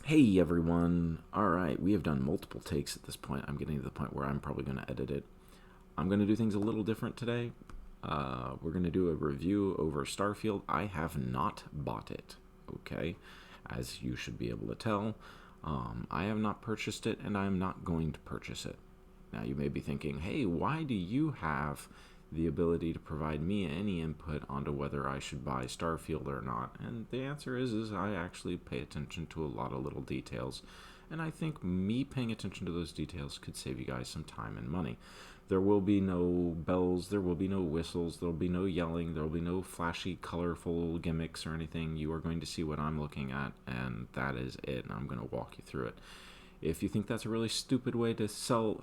Hey everyone. Alright, we have done multiple takes at this point. I'm getting to the point where I'm probably going to edit it. I'm going to do things a little different today. We're going to do a review over Starfield. I have not bought it, okay? As you should be able to tell. I have not purchased it, and I am not going to purchase it. Now, you may be thinking, hey, why do you have the ability to provide me any input onto whether I should buy Starfield or not? And the answer is I actually pay attention to a lot of little details, and I think me paying attention to those details could save you guys some time and money. There will be no bells, there will be no whistles, there will be no yelling, there will be no flashy, colorful gimmicks or anything. You are going to see what I'm looking at, and that is it, and I'm going to walk you through it. If you think that's a really stupid way to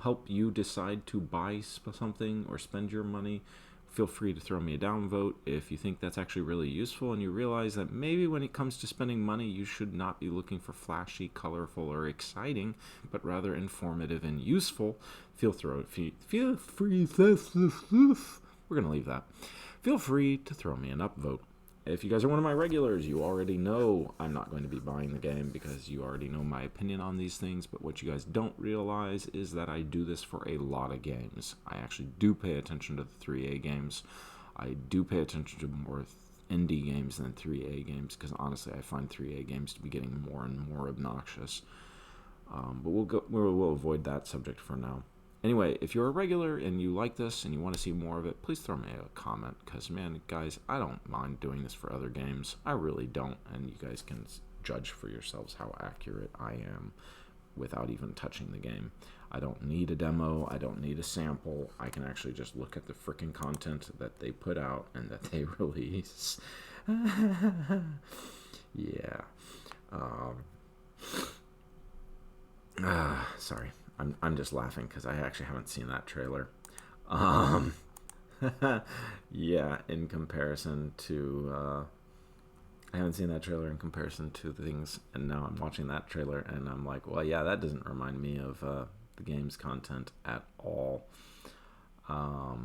help you decide to buy something or spend your money, feel free to throw me a downvote. If you think that's actually really useful and you realize that maybe when it comes to spending money, you should not be looking for flashy, colorful, or exciting, but rather informative and useful, feel free. We're going to leave that. Feel free to throw me an upvote. If you guys are one of my regulars, you already know I'm not going to be buying the game because you already know my opinion on these things. But what you guys don't realize is that I do this for a lot of games. I actually do pay attention to the 3A games. I do pay attention to more indie games than 3A games because honestly, I find 3A games to be getting more and more obnoxious. But we'll avoid that subject for now. Anyway, if you're a regular and you like this and you want to see more of it, please throw me a comment because, man, guys, I don't mind doing this for other games. I really don't, and you guys can judge for yourselves how accurate I am without even touching the game. I don't need a demo. I don't need a sample. I can actually just look at the freaking content that they put out and that they release. Yeah. Sorry. I'm just laughing because I actually haven't seen that trailer. Yeah, in comparison to, I haven't seen that trailer in comparison to the things, and now I'm watching that trailer, and I'm like, well, yeah, that doesn't remind me of the game's content at all. I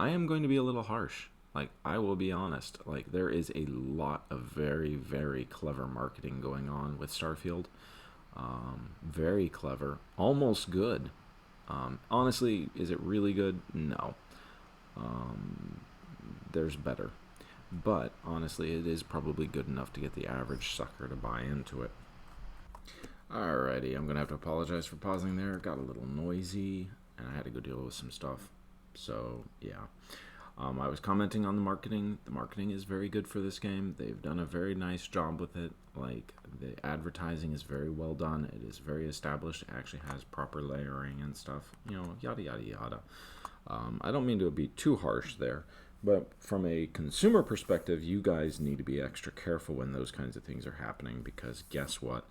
am going to be a little harsh. Like, I will be honest. Like, there is a lot of very, very clever marketing going on with Starfield. Very clever, almost good. Honestly, is it really good? No. There's better. But honestly, it is probably good enough to get the average sucker to buy into it. Alrighty, I'm going to have to apologize for pausing there. It got a little noisy, and I had to go deal with some stuff. So, yeah. I was commenting on the marketing. The marketing is very good for this game. They've done a very nice job with it. Like, the advertising is very well done. It is very established. It actually has proper layering and stuff. You know, yada, yada, yada. I don't mean to be too harsh there. But from a consumer perspective, you guys need to be extra careful when those kinds of things are happening because guess what?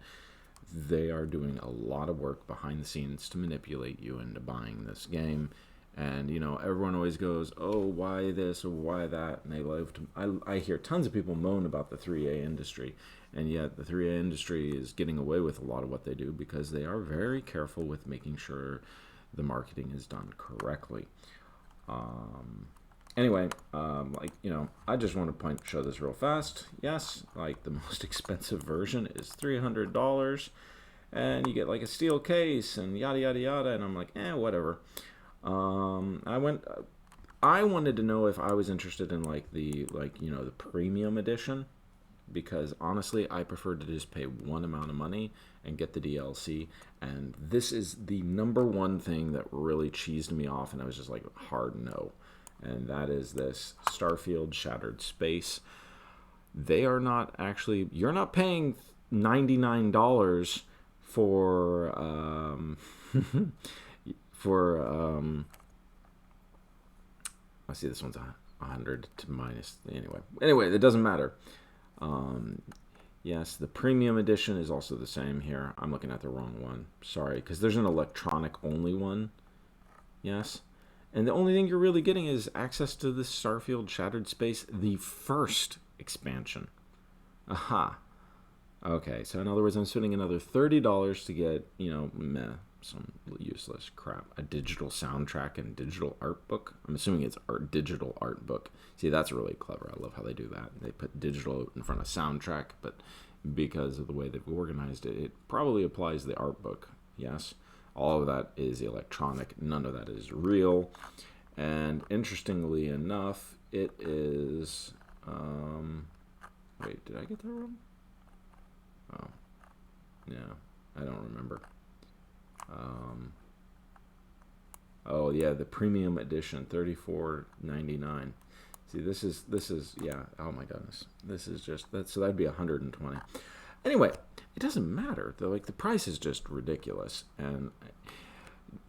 They are doing a lot of work behind the scenes to manipulate you into buying this game. And, you know, everyone always goes, oh, why this or why that? And they love to. I hear tons of people moan about the 3A industry. And yet the 3A industry is getting away with a lot of what they do because they are very careful with making sure the marketing is done correctly. Anyway, like, you know, I just want to show this real fast. Yes, like, the most expensive version is $300. And you get, like, a steel case and yada, yada, yada. And I'm like, whatever. I wanted to know if I was interested in the premium edition because honestly I prefer to just pay one amount of money and get the DLC, and this is the number one thing that really cheesed me off, and I was just like, hard no, and that is this Starfield Shattered Space. They are not actually, you're not paying $99 for for I see this one's 100 to minus anyway it doesn't matter. Yes, the premium edition is also the same here. I'm looking at the wrong one, sorry, because there's an electronic only one. Yes, and the only thing you're really getting is access to the Starfield Shattered Space, the first expansion. Aha. Okay, so in other words, I'm spending another $30 to get, some useless crap. A digital soundtrack and digital art book. I'm assuming it's digital art book. See, that's really clever. I love how they do that. They put digital in front of soundtrack, but because of the way they've organized it. It probably applies to the art book. Yes, all of that is electronic. None of that is real. And interestingly enough, it is... wait, did I get that wrong? Oh, yeah, I don't remember. Oh yeah, the premium edition, $34.99. See, this is yeah. Oh my goodness, this is just that. So that'd be 120. Anyway, it doesn't matter. Like, the price is just ridiculous, and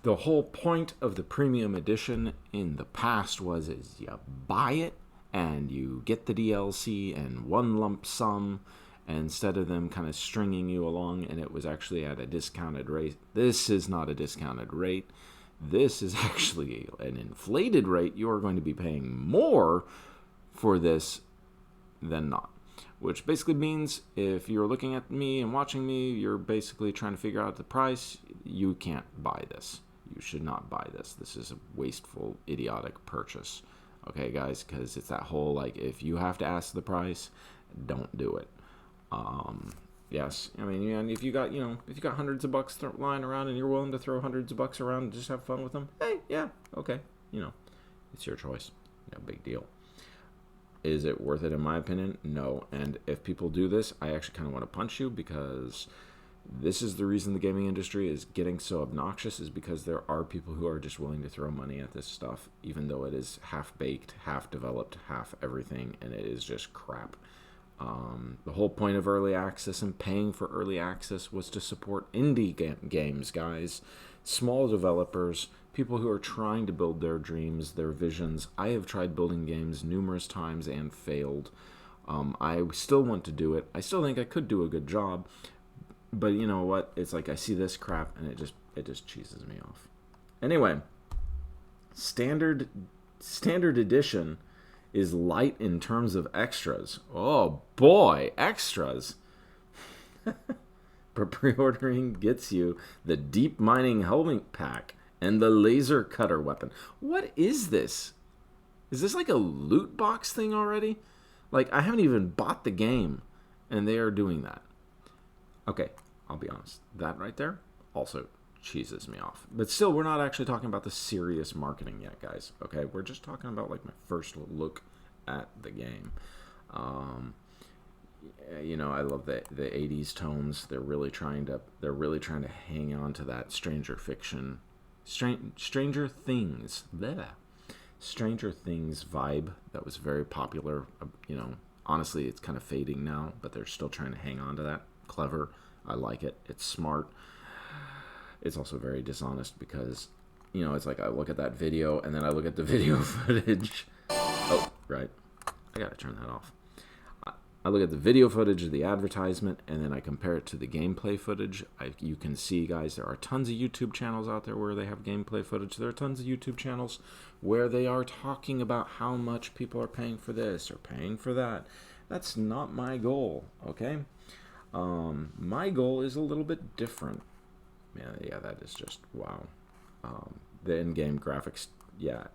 the whole point of the premium edition in the past is you buy it and you get the DLC in one lump sum, instead of them kind of stringing you along, and it was actually at a discounted rate. This is not a discounted rate. This is actually an inflated rate. You are going to be paying more for this than not. Which basically means if you're looking at me and watching me, you're basically trying to figure out the price. You can't buy this. You should not buy this. This is a wasteful, idiotic purchase. Okay, guys? Because it's that whole, like, if you have to ask the price, don't do it. Yes, I mean, and if you got hundreds of bucks lying around and you're willing to throw hundreds of bucks around and just have fun with them, hey, yeah, okay, it's your choice. No big deal. Is it worth it? In my opinion, no. And if people do this, I actually kind of want to punch you, because this is the reason the gaming industry is getting so obnoxious, is because there are people who are just willing to throw money at this stuff, even though it is half-baked, half-developed, half everything, and it is just crap. The whole point of early access and paying for early access was to support indie games, guys. Small developers, people who are trying to build their dreams, their visions. I have tried building games numerous times and failed. I still want to do it. I still think I could do a good job. But you know what? It's like I see this crap and it just cheeses me off. Anyway, standard edition is light in terms of extras. Oh boy, extras. But pre-ordering gets you the deep mining helmet pack and the laser cutter weapon. What is this? Is this like a loot box thing already? Like, I haven't even bought the game and they are doing that. Okay, I'll be honest. That right there also cheeses me off. But still, we're not actually talking about the serious marketing yet, guys. Okay, we're just talking about like my first look at the game. I love the 80s tones. They're really trying to hang on to that Stranger Things vibe that was very popular. Honestly, it's kind of fading now, but they're still trying to hang on to that. Clever. I like it. It's smart. It's also very dishonest, because it's like I look at that video and then I look at the video footage. Oh, right. I gotta turn that off. I look at the video footage of the advertisement and then I compare it to the gameplay footage. You can see, guys, there are tons of YouTube channels out there where they have gameplay footage. There are tons of YouTube channels where they are talking about how much people are paying for this or paying for that. That's not my goal, okay? My goal is a little bit different. Yeah, that is just wow. The in-game graphics, yeah.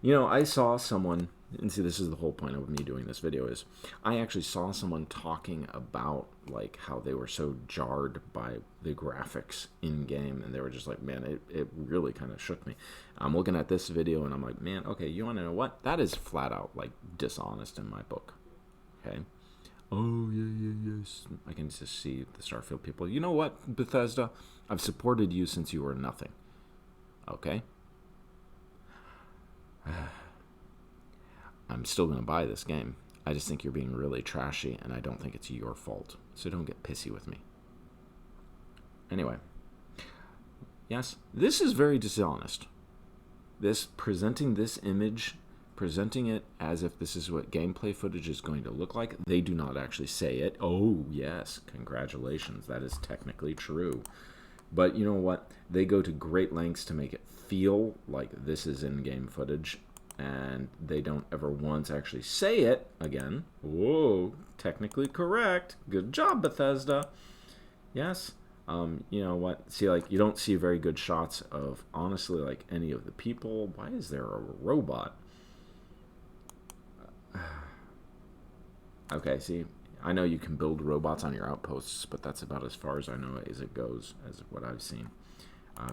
I saw someone, and see, this is the whole point of me doing this video, is I actually saw someone talking about like how they were so jarred by the graphics in-game, and they were just like, man, it really kind of shook me. I'm looking at this video and I'm like, man, okay, you want to know what? That is flat out like dishonest in my book. Okay. Oh, yes. I can just see the Starfield people. You know what, Bethesda? I've supported you since you were nothing. Okay? I'm still going to buy this game. I just think you're being really trashy, and I don't think it's your fault. So don't get pissy with me. Anyway. Yes, this is very dishonest. Presenting this image, presenting it as if this is what gameplay footage is going to look like. They do not actually say it. Oh, yes, congratulations. That is technically true. But you know what? They go to great lengths to make it feel like this is in-game footage, and they don't ever once actually say it again. Whoa, technically correct. Good job, Bethesda. Yes. You know what? See, like, you don't see very good shots of, honestly, like, any of the people. Why is there a robot? Okay, see, I know you can build robots on your outposts, but that's about as far as I know as it goes, as what I've seen.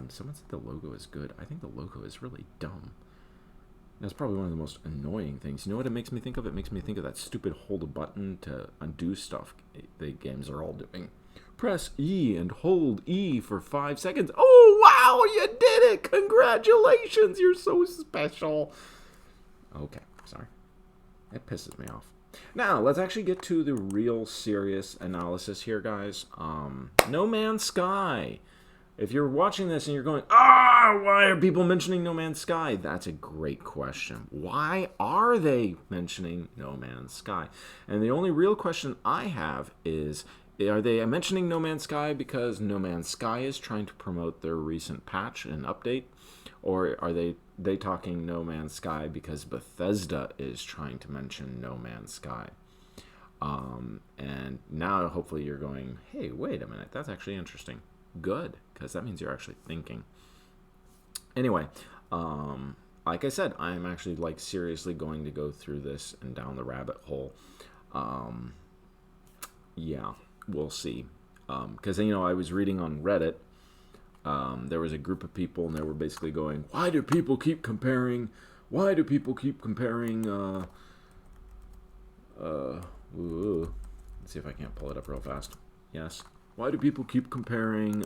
Someone said the logo is good. I think the logo is really dumb. That's probably one of the most annoying things. You know what it makes me think of? It makes me think of that stupid hold a button to undo stuff the games are all doing. Press E and hold E for 5 seconds. Oh, wow, you did it! Congratulations, you're so special. Okay, sorry. It pisses me off. Now, let's actually get to the real serious analysis here, guys. No Man's Sky. If you're watching this and you're going, why are people mentioning No Man's Sky? That's a great question. Why are they mentioning No Man's Sky? And the only real question I have is, are they mentioning No Man's Sky because No Man's Sky is trying to promote their recent patch and update? Or are they talking No Man's Sky because Bethesda is trying to mention No Man's Sky? And now hopefully you're going, hey, wait a minute, that's actually interesting. Good, because that means you're actually thinking. Anyway, like I said, I'm actually like seriously going to go through this and down the rabbit hole. Yeah, we'll see. Because I was reading on Reddit. There was a group of people, and they were basically going, "Why do people keep comparing? Why do people keep comparing?" Let's see if I can't pull it up real fast. Yes. Why do people keep comparing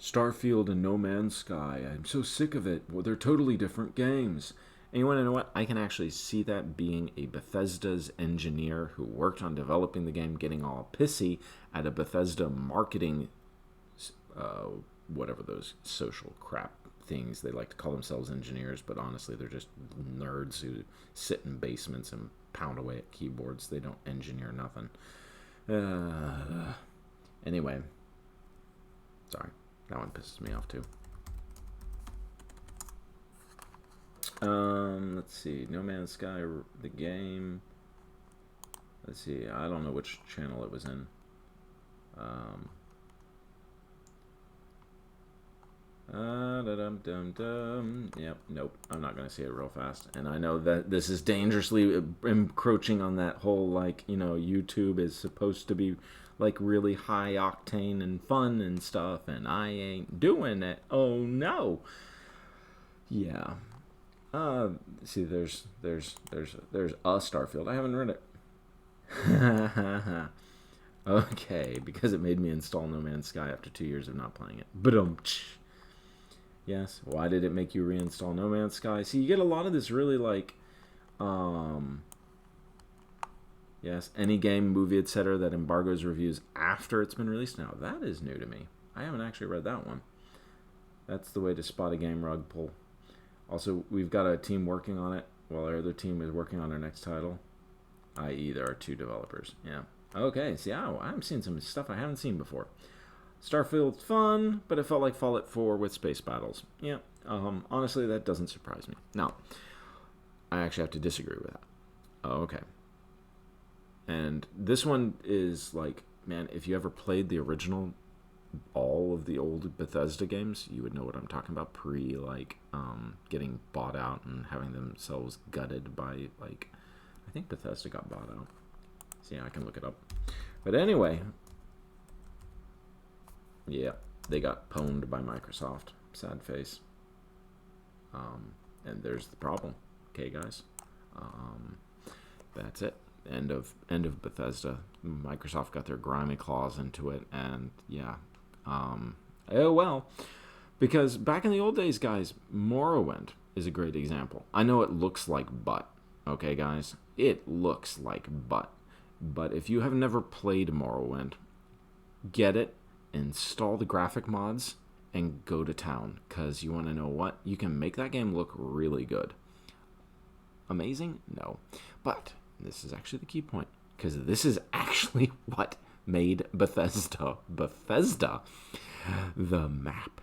Starfield and No Man's Sky? I'm so sick of it. Well, they're totally different games. And you want to know what? I can actually see that being a Bethesda's engineer who worked on developing the game getting all pissy at a Bethesda marketing, whatever those social crap things. They like to call themselves engineers, but honestly, they're just nerds who sit in basements and pound away at keyboards. They don't engineer nothing. Anyway, sorry, that one pisses me off too. Let's see, No Man's Sky, the game. Let's see, I don't know which channel it was in. Yep, nope, I'm not gonna say it real fast. And I know that this is dangerously encroaching on that whole, like, YouTube is supposed to be like really high octane and fun and stuff, and I ain't doing it. Oh no. Yeah. See, there's a Starfield. I haven't read it. Okay, because it made me install No Man's Sky after 2 years of not playing it. Yes. Why did it make you reinstall No Man's Sky? See, you get a lot of this really like, yes, any game, movie, etc. that embargoes reviews after it's been released. Now, that is new to me. I haven't actually read that one. That's the way to spot a game rug pull. Also, we've got a team working on it while our other team is working on our next title, i.e. there are 2 developers. Yeah. Okay, see, I'm seeing some stuff I haven't seen before. Starfield's fun, but it felt like Fallout 4 with space battles. Yeah, honestly, that doesn't surprise me. Now, I actually have to disagree with that. Oh, okay. And this one is like, man, if you ever played the original, all of the old Bethesda games, you would know what I'm talking about. Getting bought out and having themselves gutted by, like, I think Bethesda got bought out. So yeah, I can look it up. But anyway, yeah, they got pwned by Microsoft. Sad face. And there's the problem. Okay, guys. That's it. End of Bethesda. Microsoft got their grimy claws into it, and yeah. Oh well. Because back in the old days, guys, Morrowind is a great example. I know it looks like butt. Okay, guys? It looks like butt. But if you have never played Morrowind, get it, install the graphic mods, and go to town. Because you want to know what? You can make that game look really good. Amazing? No. But this is actually the key point. Because this is actually what made Bethesda. The map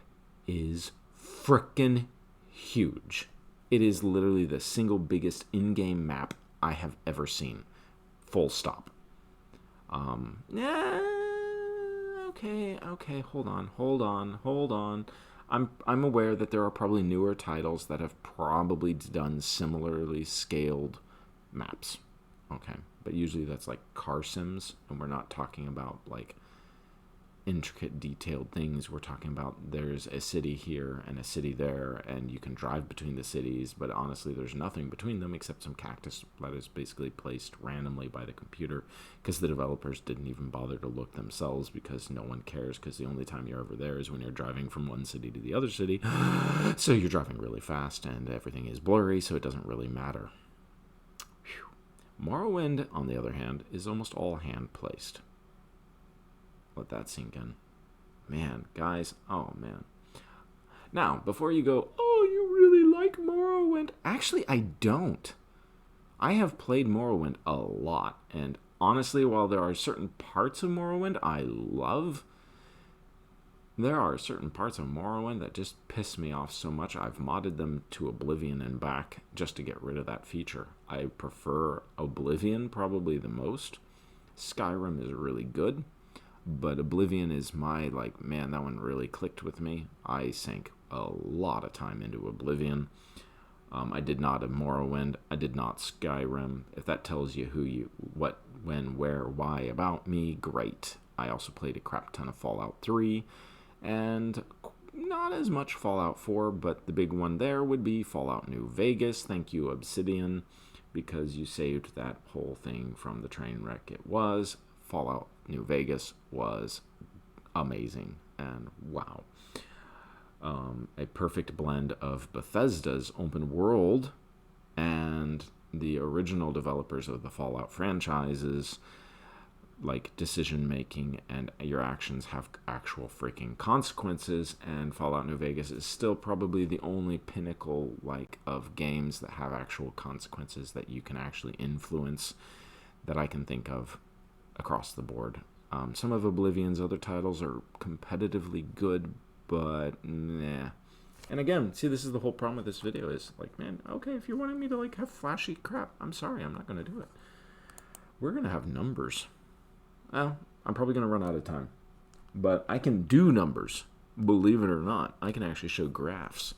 is frickin' huge. It is literally the single biggest in-game map I have ever seen. Full stop. Okay, hold on. I'm aware that there are probably newer titles that have probably done similarly scaled maps. Okay, but usually that's like car sims, and we're not talking about like intricate, detailed things. We're talking about there's a city here and a city there, and you can drive between the cities, but honestly, there's nothing between them except some cactus that is basically placed randomly by the computer because the developers didn't even bother to look themselves because no one cares, because the only time you're ever there is when you're driving from one city to the other city. So you're driving really fast, and everything is blurry, so it doesn't really matter. Whew. Morrowind, on the other hand, is almost all hand-placed. Let that sink in. Man, guys, oh man. Now, before you go, oh, you really like Morrowind? Actually, I don't. I have played Morrowind a lot, and honestly, while there are certain parts of Morrowind I love, there are certain parts of Morrowind that just piss me off so much I've modded them to Oblivion and back just to get rid of that feature. I prefer Oblivion probably the most. Skyrim is really good. But Oblivion is my, like, man, that one really clicked with me. I sank a lot of time into Oblivion. I did not of Morrowind. I did not Skyrim. If that tells you who you, what, when, where, why about me, great. I also played a crap ton of Fallout 3, and not as much Fallout 4, but the big one there would be Fallout New Vegas. Thank you, Obsidian, because you saved that whole thing from the train wreck it was. Fallout New Vegas was amazing, and wow. A perfect blend of Bethesda's open world and the original developers of the Fallout franchises, like decision making, and your actions have actual freaking consequences. And Fallout New Vegas is still probably the only pinnacle like of games that have actual consequences that you can actually influence that I can think of across the board. Some of Oblivion's other titles are competitively good, but nah. And again, see, this is the whole problem with this video is like, man, okay, if you're wanting me to like have flashy crap, I'm sorry, I'm not going to do it. We're going to have numbers. Well, I'm probably going to run out of time, but I can do numbers, believe it or not. I can actually show graphs.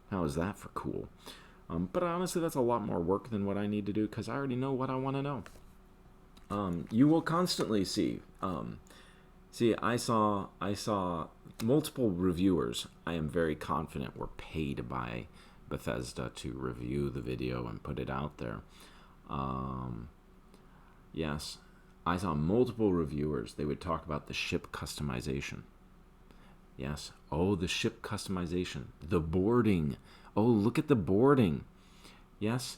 How is that for cool? But honestly, that's a lot more work than what I need to do because I already know what I want to know. You will constantly see. I saw multiple reviewers. I am very confident were paid by Bethesda to review the video and put it out there. Yes, I saw multiple reviewers. They would talk about the ship customization. Yes. Oh, the ship customization. The boarding. Oh, look at the boarding. Yes.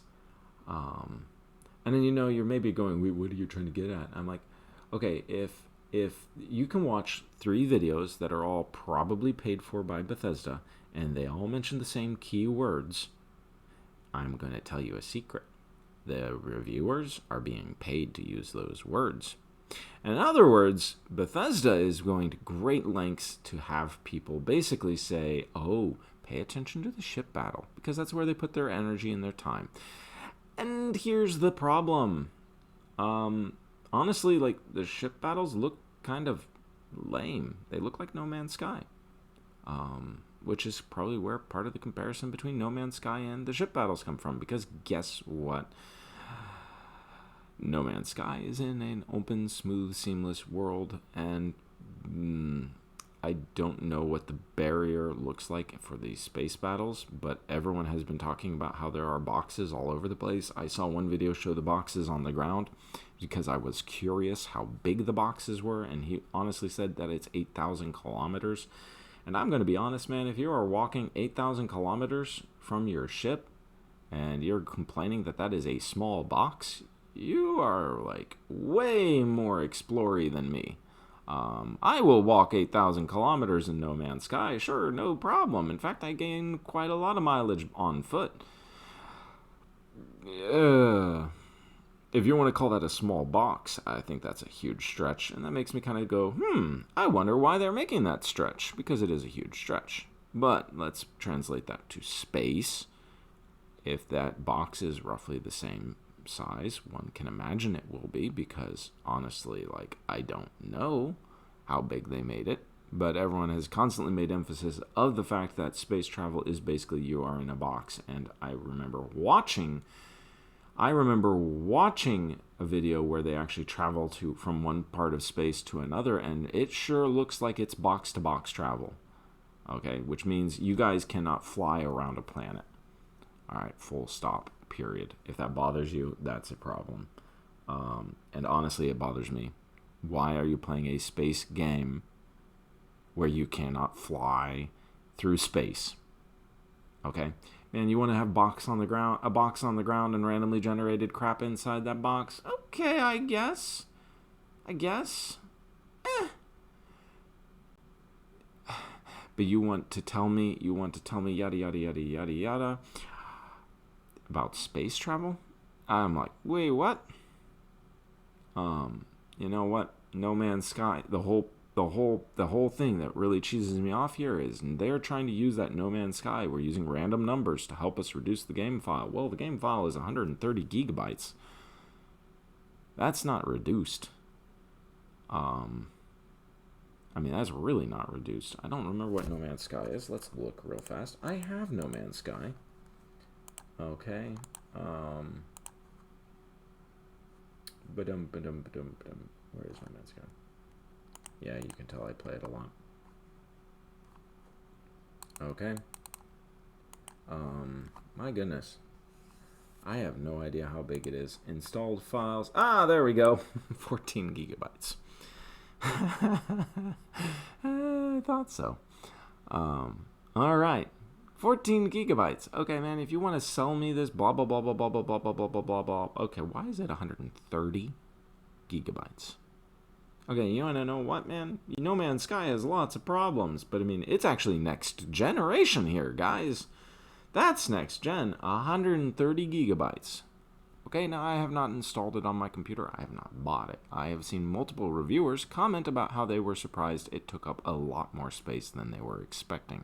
And then, you're maybe going, wait, what are you trying to get at? I'm like, okay, if you can watch 3 videos that are all probably paid for by Bethesda, and they all mention the same keywords, I'm going to tell you a secret. The reviewers are being paid to use those words. And in other words, Bethesda is going to great lengths to have people basically say, oh, pay attention to the ship battle, because that's where they put their energy and their time. And here's the problem. Honestly, like, the ship battles look kind of lame. They look like No Man's Sky. Which is probably where part of the comparison between No Man's Sky and the ship battles come from. Because guess what? No Man's Sky is in an open, smooth, seamless world. And I don't know what the barrier looks like for these space battles, but everyone has been talking about how there are boxes all over the place. I saw one video show the boxes on the ground because I was curious how big the boxes were, and he honestly said that it's 8,000 kilometers. And I'm going to be honest, man, if you are walking 8,000 kilometers from your ship and you're complaining that that is a small box, you are like way more explory than me. I will walk 8,000 kilometers in No Man's Sky, sure, no problem. In fact, I gain quite a lot of mileage on foot. If you want to call that a small box, I think that's a huge stretch. And that makes me kind of go, I wonder why they're making that stretch, because it is a huge stretch. But let's translate that to space. If that box is roughly the same size, one can imagine it will be, because honestly, like, I don't know how big they made it, but everyone has constantly made emphasis of the fact that space travel is basically you are in a box. And I remember watching I remember watching a video where they actually travel from one part of space to another, and it sure looks like it's box-to-box travel. Okay, which means you guys cannot fly around a planet. All right, full stop, period. If that bothers you, that's a problem. And honestly, it bothers me. Why are you playing a space game where you cannot fly through space? Okay, man, you want to have a box on the ground and randomly generated crap inside that box? Okay, I guess. But you want to tell me yada yada yada yada yada about space travel? I'm like, wait, what? You know what? No Man's Sky. The whole thing that really cheeses me off here is they're trying to use that No Man's Sky. We're using random numbers to help us reduce the game file. Well, the game file is 130 gigabytes. That's not reduced. I mean, that's really not reduced. I don't remember what No Man's Sky is. Let's look real fast. I have No Man's Sky. Okay. Where is No Man's Sky? Yeah, you can tell I play it a lot. Okay. My goodness. I have no idea how big it is. Installed files. Ah, there we go. 14 gigabytes. I thought so. All right. 14 gigabytes. Okay, man, if you want to sell me this blah, blah, blah, blah, blah, blah, blah, blah, blah, blah, blah, blah. Okay, why is it 130 gigabytes? Okay, you want to know what, man? No Man's Sky has lots of problems, but I mean, it's actually next generation here, guys. That's next gen, 130 gigabytes. Okay, now I have not installed it on my computer. I have not bought it. I have seen multiple reviewers comment about how they were surprised it took up a lot more space than they were expecting.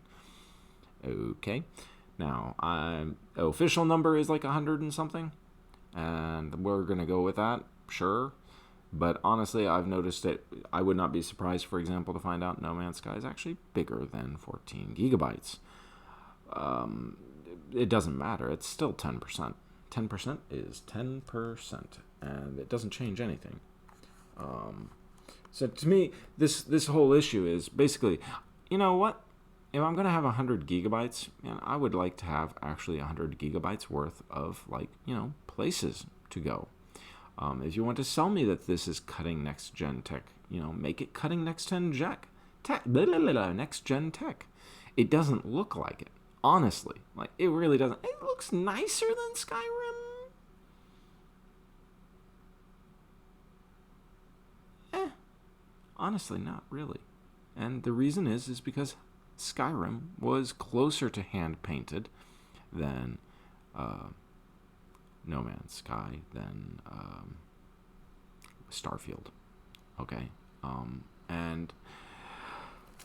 Okay, now, official number is like 100 and something, and we're going to go with that, sure. But honestly, I've noticed it. I would not be surprised, for example, to find out No Man's Sky is actually bigger than 14 gigabytes. It doesn't matter. It's still 10%. 10% is 10%, and it doesn't change anything. So to me, this whole issue is basically, you know what? If I'm going to have 100 gigabytes, man, I would like to have actually 100 gigabytes worth of, like, places to go. If you want to sell me that this is cutting next-gen tech, make it cutting next-gen next-gen tech. It doesn't look like it, honestly. Like, it really doesn't. It looks nicer than Skyrim. Honestly, not really. And the reason is because Skyrim was closer to hand-painted than No Man's Sky, than Starfield. Okay? And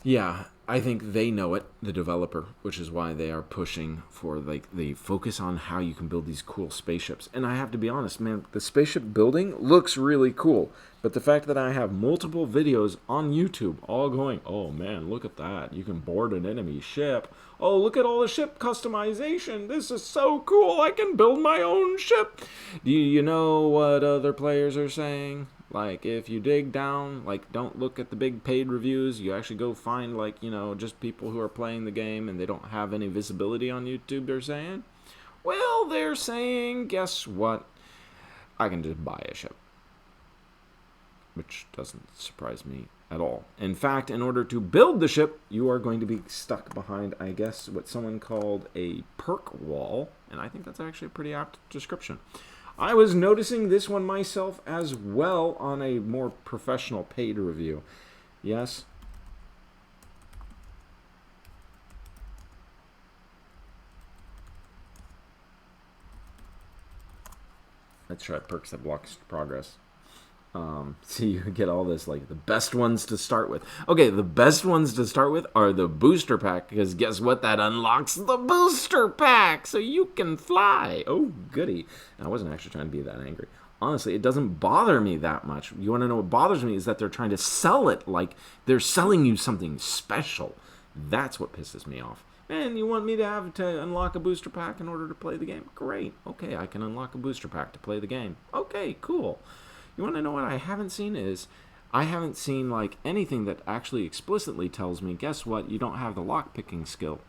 yeah, I think they know it, the developer, which is why they are pushing for, like, the focus on how you can build these cool spaceships. And I have to be honest, man, the spaceship building looks really cool. But the fact that I have multiple videos on YouTube all going, oh man, look at that. You can board an enemy ship. Oh, look at all the ship customization. This is so cool. I can build my own ship. Do you know what other players are saying? Like, if you dig down, like, don't look at the big paid reviews. You actually go find, like, just people who are playing the game and they don't have any visibility on YouTube, they're saying. Well, they're saying, guess what? I can just buy a ship. Which doesn't surprise me at all. In fact, in order to build the ship, you are going to be stuck behind, I guess, what someone called a perk wall. And I think that's actually a pretty apt description. I was noticing this one myself as well on a more professional paid review. Yes. Let's try perks that blocks progress. So you get all this, like, the best ones to start with. Okay, the best ones to start with are the booster pack, because guess what? That unlocks the booster pack, so you can fly. Oh, goody. I wasn't actually trying to be that angry. Honestly, it doesn't bother me that much. You want to know what bothers me is that they're trying to sell it like they're selling you something special. That's what pisses me off. Man, you want me to have to unlock a booster pack in order to play the game? Great. Okay, I can unlock a booster pack to play the game. Okay, cool. You want to know what I haven't seen is I haven't seen like anything that actually explicitly tells me, guess what? You don't have the lock picking skill.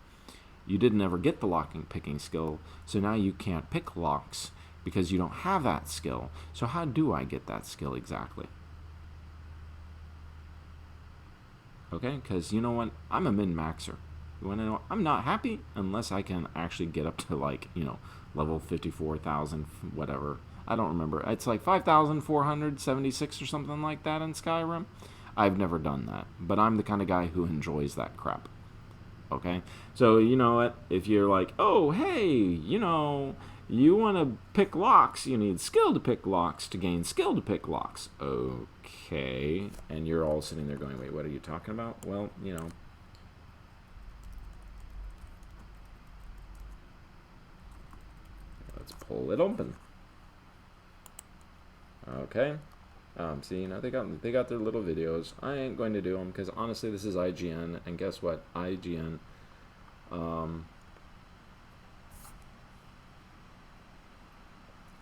You didn't ever get the locking picking skill, so now you can't pick locks because you don't have that skill. So how do I get that skill exactly? Okay, because you know what? I'm a min-maxer. You want to know? I'm not happy unless I can actually get up to like, level 54,000, whatever. I don't remember. It's like 5,476 or something like that in Skyrim. I've never done that, but I'm the kind of guy who enjoys that crap. Okay? So, you know what? If you're like, oh, hey, you want to pick locks, you need skill to pick locks to gain skill to pick locks. Okay. And you're all sitting there going, wait, what are you talking about? Well, let's pull it open. Okay. See, they got their little videos. I ain't going to do them because honestly, this is IGN, and guess what? IGN,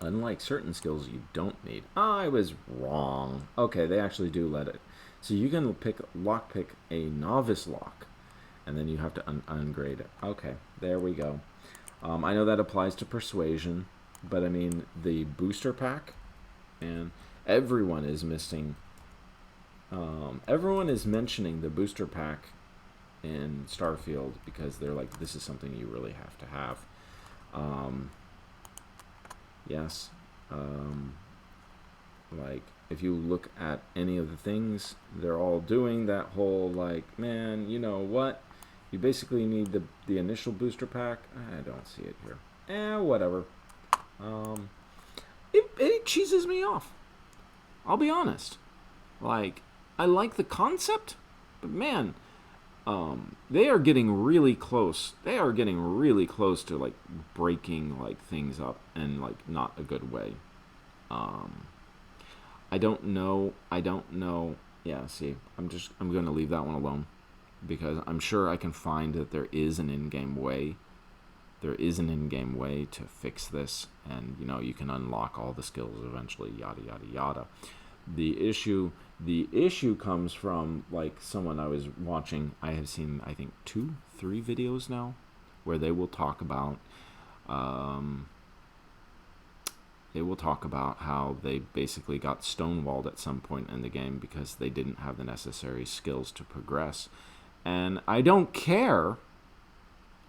unlike certain skills, you don't need. I was wrong. Okay, they actually do let it. So you can lockpick a novice lock, and then you have to ungrade it. Okay, there we go. I know that applies to persuasion, but I mean the booster pack, and everyone is missing. Everyone is mentioning the booster pack in Starfield because they're like, this is something you really have to have. Yes. Like, if you look at any of the things, they're all doing that whole, like, man, you know what? You basically need the initial booster pack. I don't see it here. Whatever. It cheeses me off. I'll be honest. Like, I like the concept, but man, they are getting really close. They are getting really close to like breaking like things up in like not a good way. I don't know. Yeah, see, I'm going to leave that one alone because I'm sure I can find that there is an in-game way. There is an in-game way to fix this, and you can unlock all the skills eventually, yada yada yada. The issue comes from like someone I was watching. I have seen, I think, 2-3 videos now where they will talk about how they basically got stonewalled at some point in the game because they didn't have the necessary skills to progress. And I don't care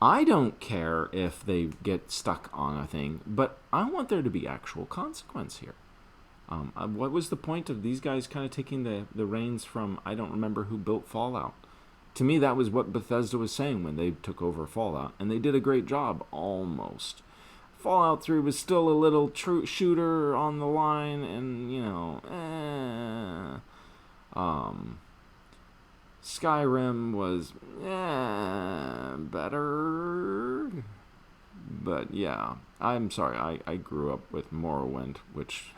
if they get stuck on a thing, but I want there to be actual consequence here. What was the point of these guys kind of taking the reins from, I don't remember who built Fallout. To me, that was what Bethesda was saying when they took over Fallout, and they did a great job, almost. Fallout 3 was still a little shooter on the line, and, Skyrim was, better. But yeah, I'm sorry, I grew up with Morrowind, which,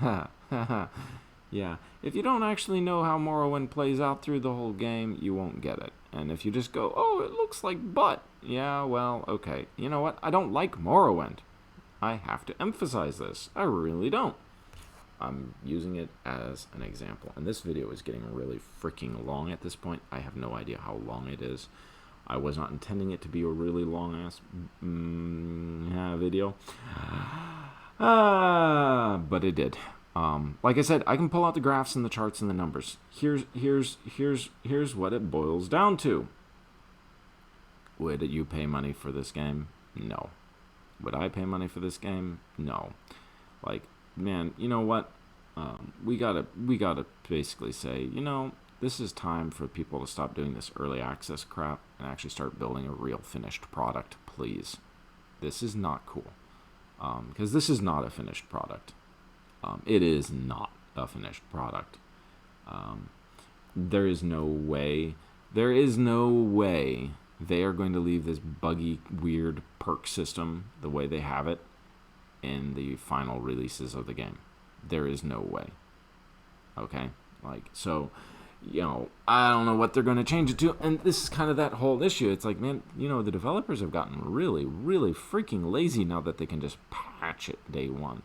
yeah. If you don't actually know how Morrowind plays out through the whole game, you won't get it. And if you just go, oh, it looks like butt, yeah, well, okay. You know what? I don't like Morrowind. I have to emphasize this. I really don't. I'm using it as an example. And this video is getting really freaking long at this point. I have no idea how long it is. I was not intending it to be a really long-ass video. But it did. Like I said, I can pull out the graphs and the charts and the numbers. Here's what it boils down to. Would you pay money for this game? No. Would I pay money for this game? No. Like, man, you know what? We gotta basically say, this is time for people to stop doing this early access crap and actually start building a real finished product, please. This is not cool. Because this is not a finished product. It is not a finished product. There is no way they are going to leave this buggy, weird perk system the way they have it in the final releases of the game. There is no way. Okay? So I don't know what they're going to change it to. And this is kind of that whole issue. It's like, man, the developers have gotten really, really freaking lazy now that they can just patch it day one.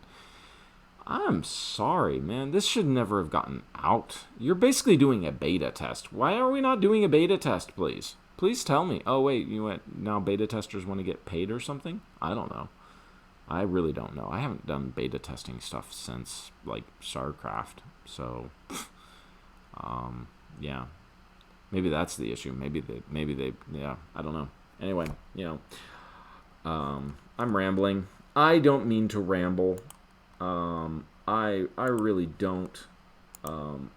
I'm sorry, man. This should never have gotten out. You're basically doing a beta test. Why are we not doing a beta test, please? Please tell me. Oh, wait, now beta testers want to get paid or something? I don't know. I really don't know. I haven't done beta testing stuff since, StarCraft. So, yeah. Maybe that's the issue. Maybe they, yeah, I don't know. Anyway, I'm rambling. I don't mean to ramble. I really don't.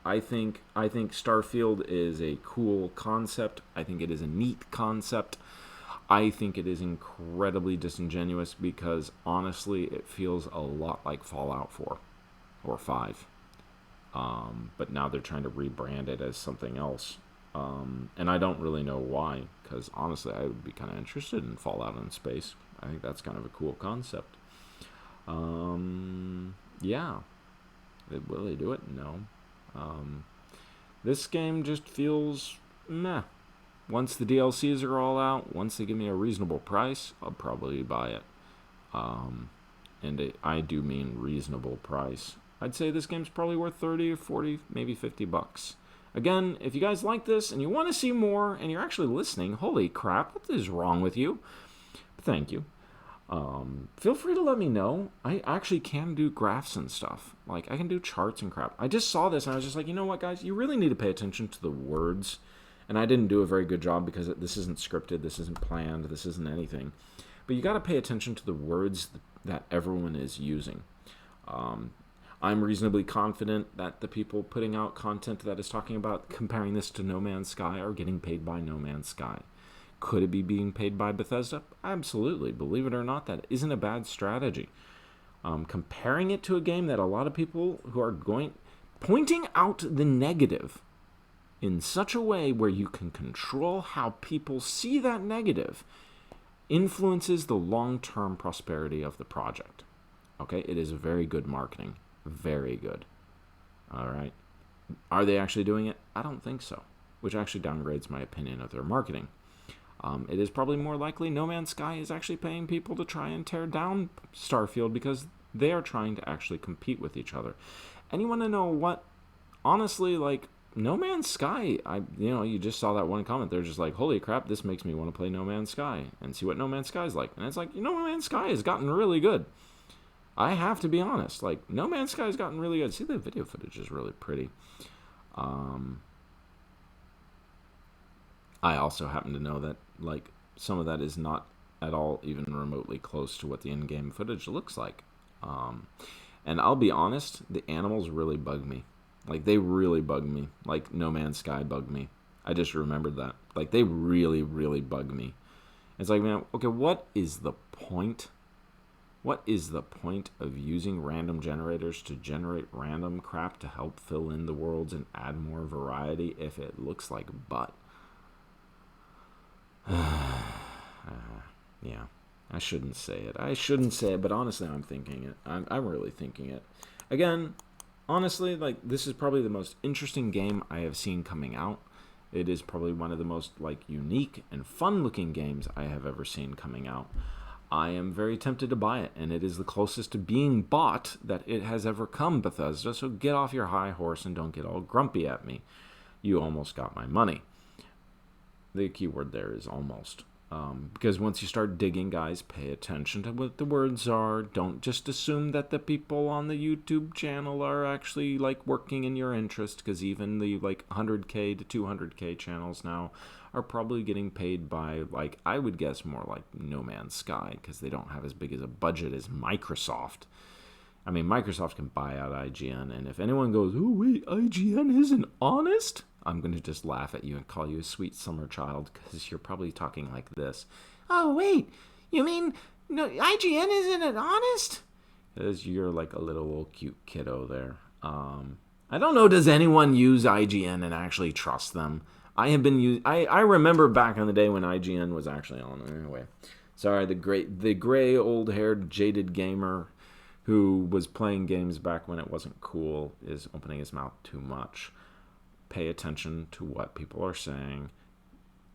I think Starfield is a cool concept. I think it is a neat concept. I think it is incredibly disingenuous because honestly, it feels a lot like Fallout 4 or 5. But now they're trying to rebrand it as something else. And I don't really know why, because honestly, I would be kind of interested in Fallout in space. I think that's kind of a cool concept. Yeah. Will they do it? No. This game just feels meh. Once the DLCs are all out, once they give me a reasonable price, I'll probably buy it. And I do mean reasonable price. I'd say this game's probably worth 30 or 40, maybe $50. Again, if you guys like this and you want to see more and you're actually listening, holy crap, what is wrong with you? Thank you. Feel free to let me know. I actually can do graphs and stuff. I can do charts and crap. I just saw this and I was just like, you know what, guys? You really need to pay attention to the words. And I didn't do a very good job because this isn't scripted, this isn't planned, this isn't anything. But you got to pay attention to the words that everyone is using. I'm reasonably confident that the people putting out content that is talking about comparing this to No Man's Sky are getting paid by No Man's Sky. Could it be being paid by Bethesda? Absolutely. Believe it or not, that isn't a bad strategy. Comparing it to a game that a lot of people who are pointing out the negative in such a way where you can control how people see that negative influences the long-term prosperity of the project. Okay? It is very good marketing. Very good. All right. Are they actually doing it? I don't think so, which actually downgrades my opinion of their marketing. It is probably more likely No Man's Sky is actually paying people to try and tear down Starfield because they are trying to actually compete with each other. And you want to know what? Honestly, No Man's Sky, you just saw that one comment. They're just like, holy crap, this makes me want to play No Man's Sky and see what No Man's Sky is like. And it's like, No Man's Sky has gotten really good. I have to be honest. No Man's Sky has gotten really good. See, the video footage is really pretty. I also happen to know that, some of that is not at all even remotely close to what the in-game footage looks like. And I'll be honest, the animals really bug me. They really bug me. No Man's Sky bugged me. I just remembered that. They really, really bug me. It's like, man, okay, what is the point? What is the point of using random generators to generate random crap to help fill in the worlds and add more variety if it looks like butt? Yeah, I shouldn't say it. But honestly, I'm thinking it. I'm really thinking it. Again, honestly, this is probably the most interesting game I have seen coming out. It is probably one of the most unique and fun-looking games I have ever seen coming out. I am very tempted to buy it, and it is the closest to being bought that it has ever come, Bethesda. So get off your high horse and don't get all grumpy at me. You almost got my money. The key word there is almost. Because once you start digging, guys, pay attention to what the words are. Don't just assume that the people on the YouTube channel are actually working in your interest, because even the 100K to 200K channels now are probably getting paid by I would guess more like No Man's Sky, because they don't have as big as a budget as Microsoft. I mean, Microsoft can buy out IGN, and if anyone goes, oh wait, IGN isn't honest, I'm going to just laugh at you and call you a sweet summer child, because you're probably talking like this. Oh, wait, you mean no, IGN isn't honest? Because you're a little old cute kiddo there. I don't know, does anyone use IGN and actually trust them? I remember back in the day when IGN was actually on. Anyway, sorry, the gray, old-haired, jaded gamer who was playing games back when it wasn't cool is opening his mouth too much. pay attention to what people are saying.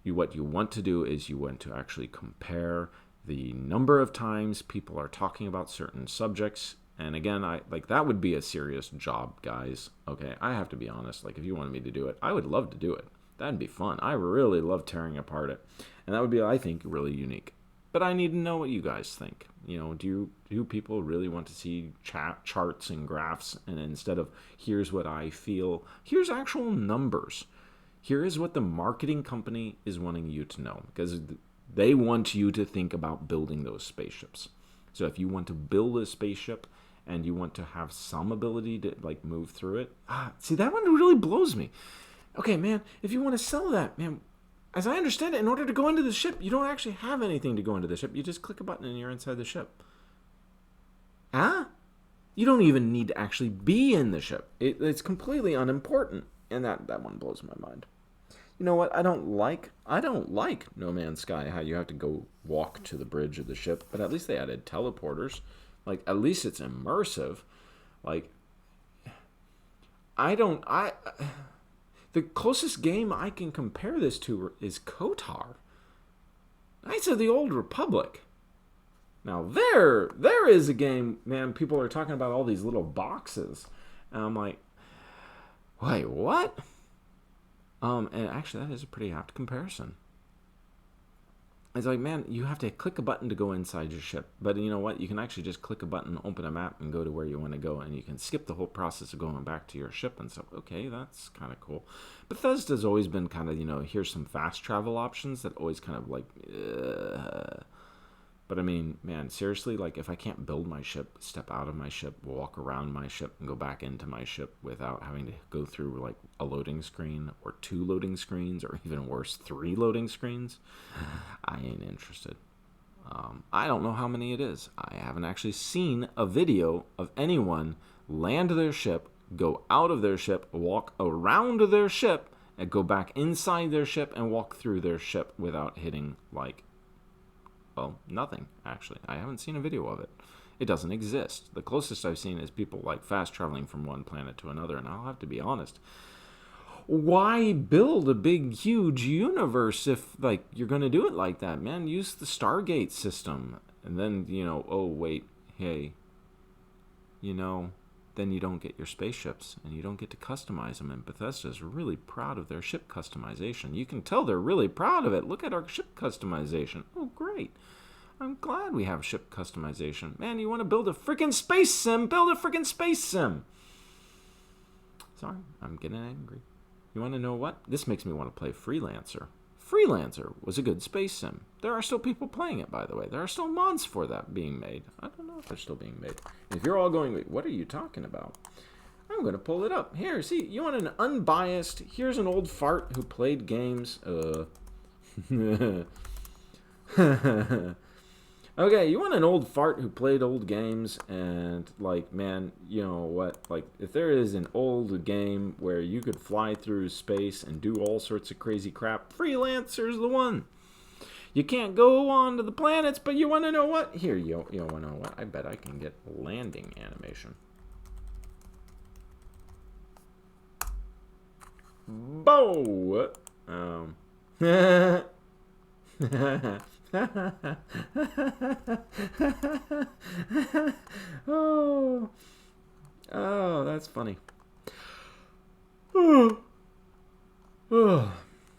What you want to do is you want to actually compare the number of times people are talking about certain subjects. And again, that would be a serious job, guys. Okay, I have to be honest. Like, if you wanted me to do it, I would love to do it. That'd be fun. I really love tearing apart it. And that would be, I think, really unique. But I need to know what you guys think. Do people really want to see charts and graphs, and instead of here's what I feel, here's actual numbers. Here is what the marketing company is wanting you to know, because they want you to think about building those spaceships. So if you want to build a spaceship and you want to have some ability to like move through it, see, that one really blows me. Okay, man, if you want to sell that, man, as I understand it, in order to go into the ship, you don't actually have anything to go into the ship. You just click a button and you're inside the ship. Huh? You don't even need to actually be in the ship. It's completely unimportant. And that one blows my mind. You know what? I don't like No Man's Sky, how you have to go walk to the bridge of the ship, but at least they added teleporters. Like, at least it's immersive. Like, the closest game I can compare this to is KOTOR. Knights of the Old Republic. Now, there is a game, man, people are talking about all these little boxes. And I'm like, wait, what? And actually, that is a pretty apt comparison. It's like, man, you have to click a button to go inside your ship. But you know what? You can actually just click a button, open a map, and go to where you want to go. And you can skip the whole process of going back to your ship and stuff. Okay, that's kind of cool. Bethesda's always been kind of, here's some fast travel options that always kind of like... But I mean, man, seriously, like if I can't build my ship, step out of my ship, walk around my ship, and go back into my ship without having to go through like a loading screen or 2 loading screens or even worse, 3 loading screens, I ain't interested. I don't know how many it is. I haven't actually seen a video of anyone land their ship, go out of their ship, walk around their ship, and go back inside their ship and walk through their ship without hitting like... Well, nothing, actually. I haven't seen a video of it. It doesn't exist. The closest I've seen is people like fast traveling from one planet to another, and I'll have to be honest. Why build a big, huge universe if, like, you're going to do it like that, man? Use the Stargate system. And then, oh, wait, hey, then you don't get your spaceships, and you don't get to customize them. And Bethesda's really proud of their ship customization. You can tell they're really proud of it. Look at our ship customization. Oh, great. I'm glad we have ship customization. Man, you want to build a freaking space sim? Build a freaking space sim. Sorry, I'm getting angry. You want to know what? This makes me want to play Freelancer. Freelancer was a good space sim. There are still people playing it, by the way. There are still mods for that being made. I don't know if they're still being made. If you're all going, wait, what are you talking about? I'm going to pull it up. Here, see, you want an unbiased, here's an old fart who played games. Okay, you want an old fart who played old games, and, like, man, you know what? Like, if there is an old game where you could fly through space and do all sorts of crazy crap, Freelancer's the one. You can't go on to the planets, but you want to know what? Here, you want to know what? I bet I can get landing animation. Bow! Oh, that's funny.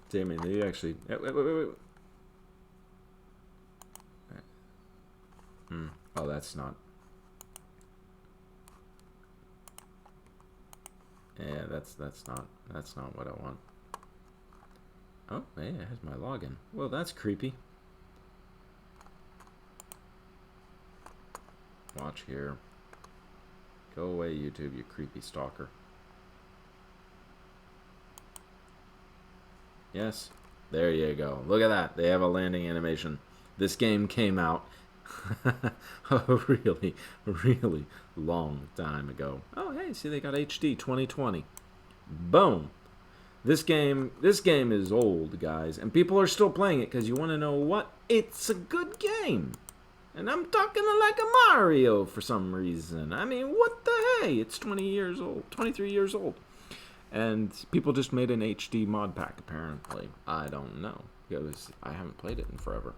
Damien, you actually... Wait. Oh, that's not... Yeah, that's not what I want. Oh, hey, it has my login. Well, that's creepy. Watch here. Go away, YouTube, you creepy stalker. Yes, there you go. Look at that. They have a landing animation. This game came out a really, really long time ago. Oh, hey, see, they got HD 2020. Boom. This game is old, guys, and people are still playing it because you want to know what? It's a good game. And I'm talking like a Mario for some reason. I mean, what the hey? It's 20 years old, 23 years old. And people just made an HD mod pack, apparently. I don't know, because I haven't played it in forever.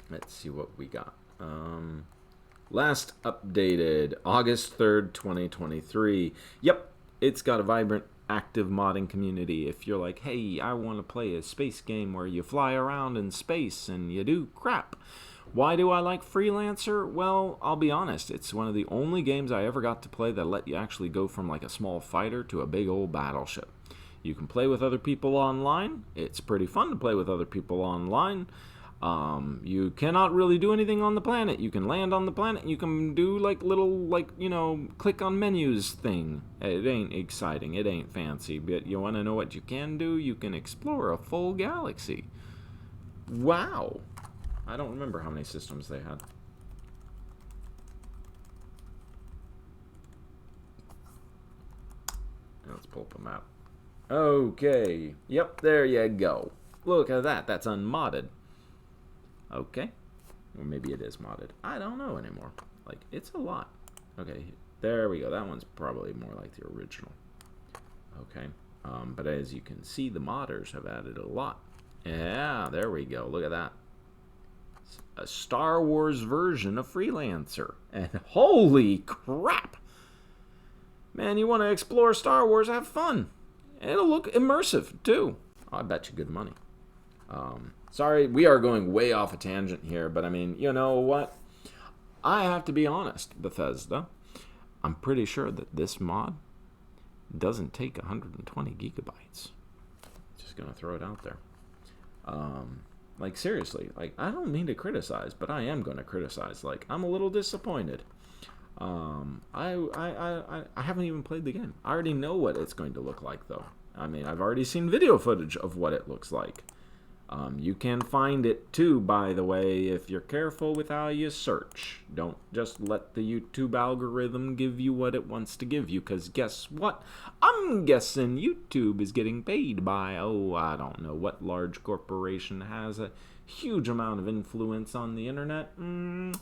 Let's see what we got. Last updated August 3rd, 2023. Yep, it's got a vibrant, active modding community. If you're like, hey, I want to play a space game where you fly around in space and you do crap. Why do I like Freelancer? Well, I'll be honest, it's one of the only games I ever got to play that let you actually go from like a small fighter to a big old battleship. You can play with other people online. It's pretty fun to play with other people online. You cannot really do anything on the planet. You can land on the planet. You can do like little, like, you know, click on menus thing. It ain't exciting. It ain't fancy. But you want to know what you can do? You can explore a full galaxy. Wow. I don't remember how many systems they had. Let's pull up a map. Okay. Yep, there you go. Look at that. That's unmodded. Okay. Or maybe it is modded. I don't know anymore. Like, it's a lot. Okay, there we go. That one's probably more like the original. Okay. But as you can see, the modders have added a lot. Yeah, there we go. Look at that. A Star Wars version of Freelancer. And holy crap! Man, you want to explore Star Wars, have fun. It'll look immersive, too. I bet you good money. Sorry, we are going way off a tangent here, but I mean, you know what? I have to be honest, Bethesda. I'm pretty sure that this mod doesn't take 120 gigabytes. Just gonna throw it out there. Like, seriously, like, I don't mean to criticize, but I am gonna criticize. Like, I'm a little disappointed. I haven't even played the game. I already know what it's going to look like, though. I mean, I've already seen video footage of what it looks like. You can find it too, by the way, if you're careful with how you search. Don't just let the YouTube algorithm give you what it wants to give you, because guess what? I'm guessing YouTube is getting paid by, oh, I don't know what large corporation has a huge amount of influence on the internet. Who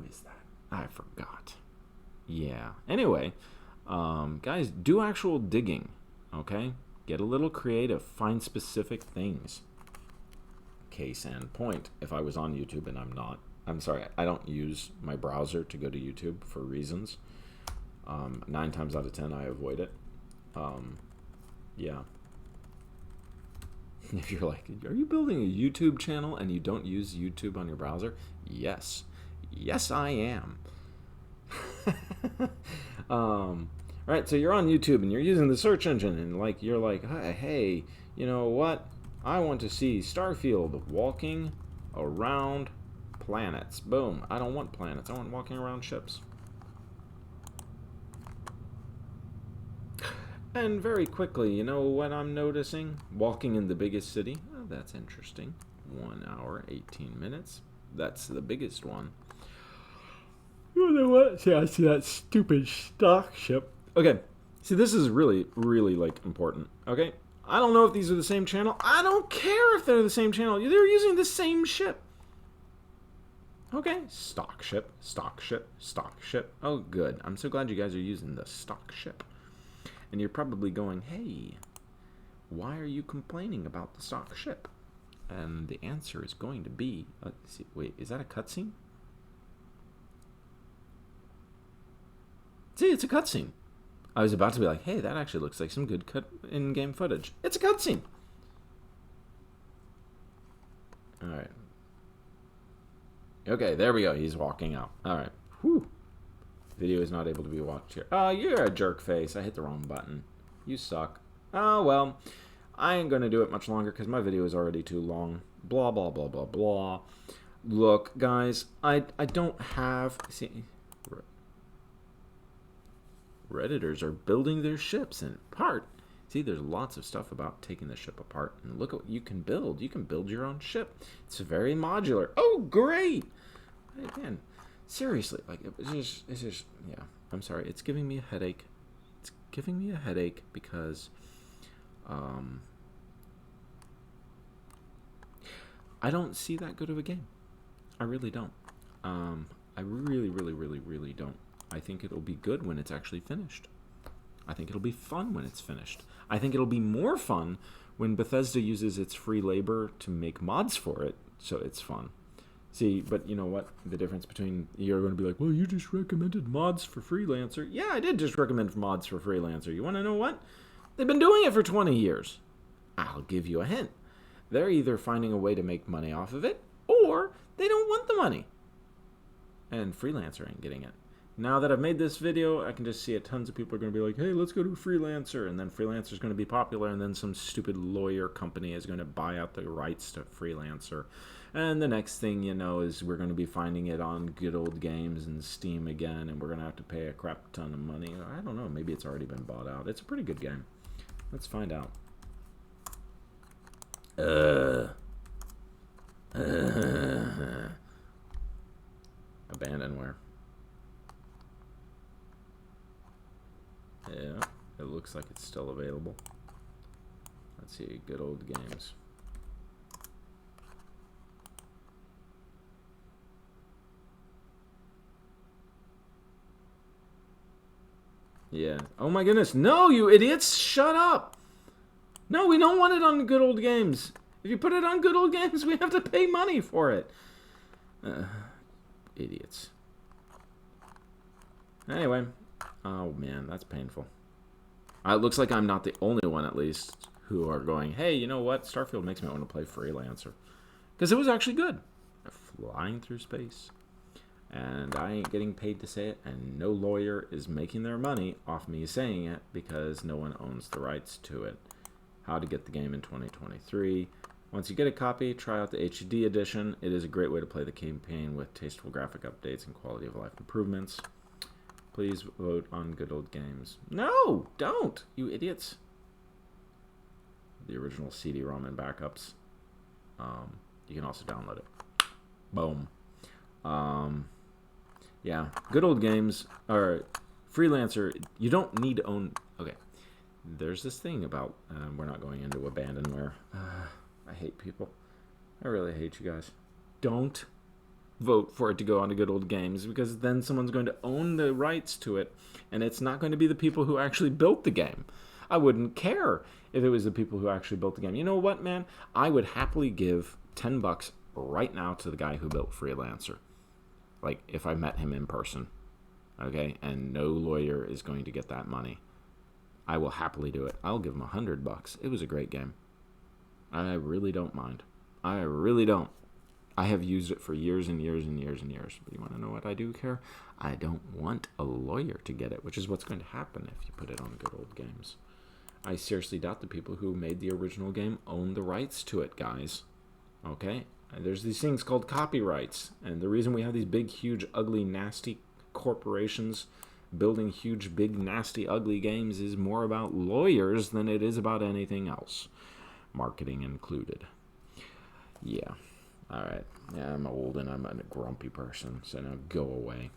is that? I forgot. Yeah. Anyway, guys, do actual digging, okay? Get a little creative. Find specific things. Case in point, if I was on YouTube and I'm not. I'm sorry, I don't use my browser to go to YouTube for reasons. 9 times out of 10, I avoid it. Yeah. If you're like, are you building a YouTube channel and you don't use YouTube on your browser? Yes. Yes, I am. Right, so you're on YouTube and you're using the search engine and like you're like, hey, you know what? I want to see Starfield walking around planets. Boom. I don't want planets. I want walking around ships. And very quickly, you know what I'm noticing? Walking in the biggest city. Oh, that's interesting. 1 hour, 18 minutes. That's the biggest one. You know what? See, I see that stupid stock ship. Okay, see, this is really, really, like, important, okay? I don't know if these are the same channel. I don't care if they're the same channel. They're using the same ship. Okay, stock ship, stock ship, stock ship. Oh, good. I'm so glad you guys are using the stock ship. And you're probably going, hey, why are you complaining about the stock ship? And the answer is going to be, see, wait, is that a cutscene? See, it's a cutscene. I was about to be like, hey, that actually looks like some good in-game footage. It's a cutscene. All right. Okay, there we go. He's walking out. All right. Whew. Video is not able to be watched here. Oh, you're a jerk face. I hit the wrong button. You suck. Oh, well. I ain't going to do it much longer because my video is already too long. Blah, blah, blah, blah, blah. Look, guys, I don't have... See... Redditors are building their ships in part. See, there's lots of stuff about taking the ship apart. And look at what you can build. You can build your own ship. It's very modular. Oh, great! Again, seriously, like, it's just, yeah. I'm sorry. It's giving me a headache. It's giving me a headache because, I don't see that good of a game. I really don't. I really, really, really, really don't. I think it'll be good when it's actually finished. I think it'll be fun when it's finished. I think it'll be more fun when Bethesda uses its free labor to make mods for it, so it's fun. See, but you know what? The difference between, you're going to be like, well, you just recommended mods for Freelancer. Yeah, I did just recommend mods for Freelancer. You want to know what? They've been doing it for 20 years. I'll give you a hint. They're either finding a way to make money off of it, or they don't want the money. And Freelancer ain't getting it. Now that I've made this video, I can just see it. Tons of people are going to be like, hey, let's go to Freelancer. And then Freelancer's going to be popular, and then some stupid lawyer company is going to buy out the rights to Freelancer. And the next thing you know is we're going to be finding it on Good Old Games and Steam again, and we're going to have to pay a crap ton of money. I don't know. Maybe it's already been bought out. It's a pretty good game. Let's find out. Abandonware. Yeah, it looks like it's still available. Let's see, Good Old Games. Yeah. Oh my goodness. No, you idiots. Shut up. No, we don't want it on Good Old Games. If you put it on Good Old Games, we have to pay money for it. Idiots. Anyway. Oh man, that's painful. It looks like I'm not the only one, at least, who are going, hey, you know what? Starfield makes me want to play Freelancer. Because it was actually good. Flying through space. And I ain't getting paid to say it, and no lawyer is making their money off me saying it because no one owns the rights to it. How to get the game in 2023. Once you get a copy, try out the HD edition. It is a great way to play the campaign with tasteful graphic updates and quality of life improvements. Please vote on Good Old Games. No, don't, you idiots. The original CD-ROM and backups. You can also download it. Boom. Yeah, Good Old Games, or Freelancer, you don't need to own... Okay, there's this thing about... we're not going into abandonware. I hate people. I really hate you guys. Don't vote for it to go on to Good Old Games, because then someone's going to own the rights to it, and it's not going to be the people who actually built the game. I wouldn't care if it was the people who actually built the game. You know what, man? I would happily give $10 right now to the guy who built Freelancer. Like, if I met him in person, okay, and no lawyer is going to get that money, I will happily do it. I'll give him $100. It was a great game. I really don't mind. I really don't. I have used it for years and years and years and years. But you want to know what I do care? I don't want a lawyer to get it, which is what's going to happen if you put it on Good Old Games. I seriously doubt the people who made the original game own the rights to it, guys. Okay? And there's these things called copyrights. And the reason we have these big, huge, ugly, nasty corporations building huge, big, nasty, ugly games is more about lawyers than it is about anything else. Marketing included. Yeah. All right. Yeah, I'm old and I'm a grumpy person, so now go away.